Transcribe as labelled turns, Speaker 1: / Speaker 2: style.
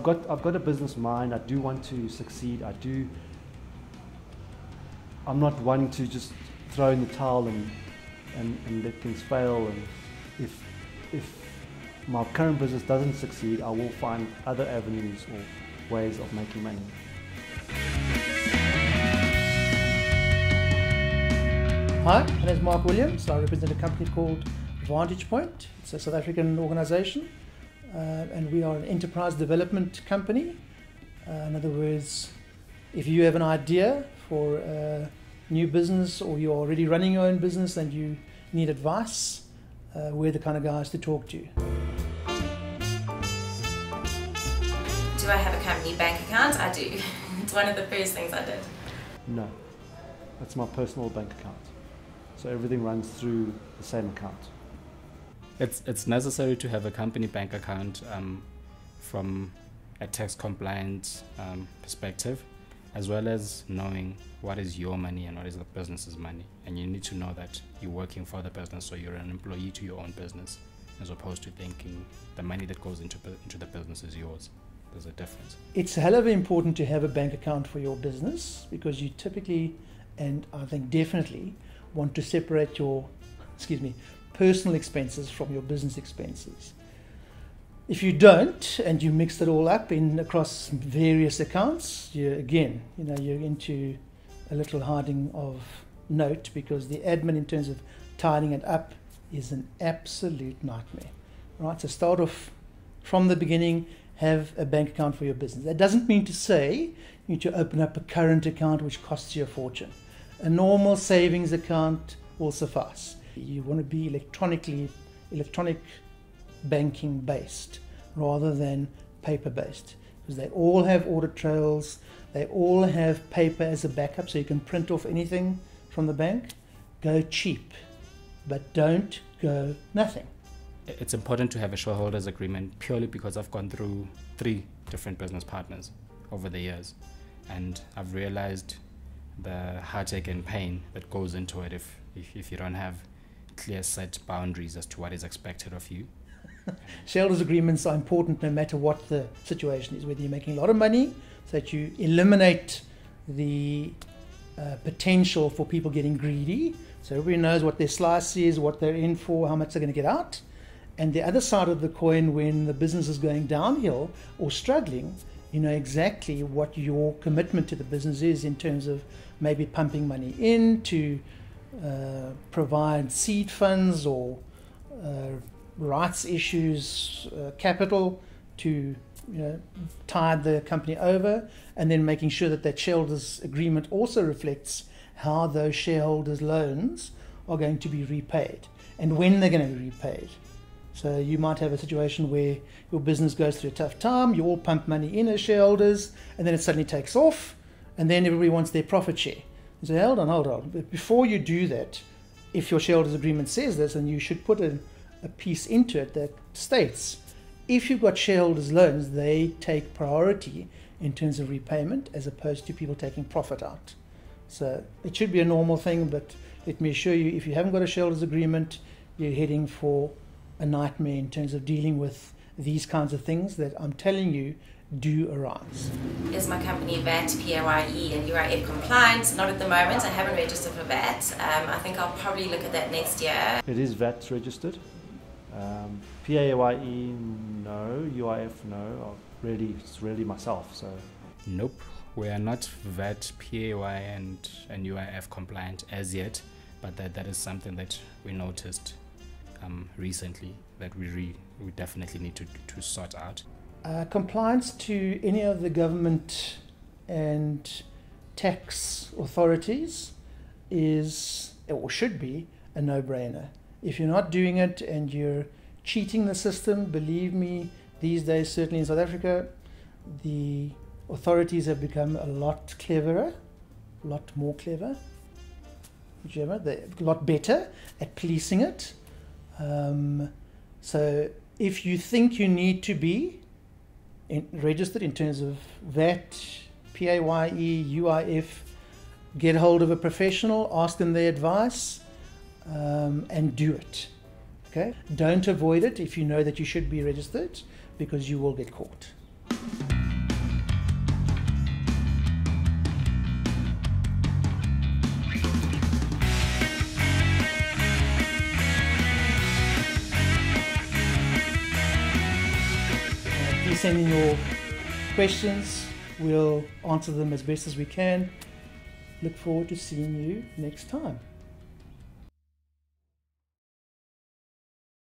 Speaker 1: got a business mind. I do want to succeed. I'm not wanting to just throw in the towel and let things fail. And if my current business doesn't succeed, I will find other avenues or ways of making money.
Speaker 2: Hi, my name is Mark Williams. I represent a company called Vantage Point. It's a South African organisation, and we are an enterprise development company. In other words, if you have an idea for a new business or you're already running your own business and you need advice, we're the kind of guys to talk to.
Speaker 3: Do I have a company bank account? I do. It's one of the first things I did.
Speaker 1: No, that's my personal bank account. So everything runs through the same account.
Speaker 4: It's necessary to have a company bank account from a tax compliance perspective, as well as knowing what is your money and what is the business's money. And you need to know that you're working for the business, so you're an employee to your own business, as opposed to thinking the money that goes into the business is yours. There's a difference.
Speaker 2: It's hell of important to have a bank account for your business, because you typically, and I think definitely, want to separate your personal expenses from your business expenses. If you don't, and you mix it all up across various accounts, you're into a little hiding of note, because the admin in terms of tidying it up is an absolute nightmare. Right? So start off from the beginning, have a bank account for your business. That doesn't mean to say you need to open up a current account which costs you a fortune. A normal savings account will suffice. You want to be electronic banking based rather than paper based, because they all have audit trails, they all have paper as a backup, so you can print off anything from the bank. Go cheap, but don't go nothing.
Speaker 4: It's important to have a shareholders agreement, purely because I've gone through 3 different business partners over the years, and I've realized the heartache and pain that goes into it if you don't have clear set boundaries as to what is expected of you.
Speaker 2: Shareholders agreements are important no matter what the situation is, whether you're making a lot of money, so that you eliminate the potential for people getting greedy, so everybody knows what their slice is, what they're in for, how much they're going to get out. And the other side of the coin, when the business is going downhill or struggling, you know exactly what your commitment to the business is in terms of maybe pumping money in to provide seed funds or rights issues, capital to tide the company over, and then making sure that that shareholders agreement also reflects how those shareholders' loans are going to be repaid and when they're going to be repaid. So you might have a situation where your business goes through a tough time, you all pump money in as shareholders, and then it suddenly takes off, and then everybody wants their profit share. You say, hold on. But before you do that, if your shareholders agreement says this, and you should put a piece into it that states, if you've got shareholders' loans, they take priority in terms of repayment as opposed to people taking profit out. So it should be a normal thing, but let me assure you, if you haven't got a shareholders agreement, you're heading for a nightmare in terms of dealing with these kinds of things that I'm telling you do arise.
Speaker 3: Is my company VAT, PAYE and UIF compliant? Not at the moment. I haven't registered for VAT. I think I'll probably look at that next year.
Speaker 1: It is VAT registered. PAYE, no. UIF, no. It's really myself. So.
Speaker 4: Nope, we are not VAT, PAYE and UIF compliant as yet, but that is something that we noticed recently that we definitely need to sort out.
Speaker 2: Compliance to any of the government and tax authorities is, or should be, a no-brainer. If you're not doing it and you're cheating the system, believe me, these days, certainly in South Africa, the authorities have become a lot cleverer, a lot more clever, they're a lot better at policing it. So if you think you need to be registered in terms of VAT, PAYE, UIF, get hold of a professional, ask them their advice, and do it. Okay? Don't avoid it if you know that you should be registered, because you will get caught. send in your questions. We'll answer them as best as we can. Look forward to seeing you next time.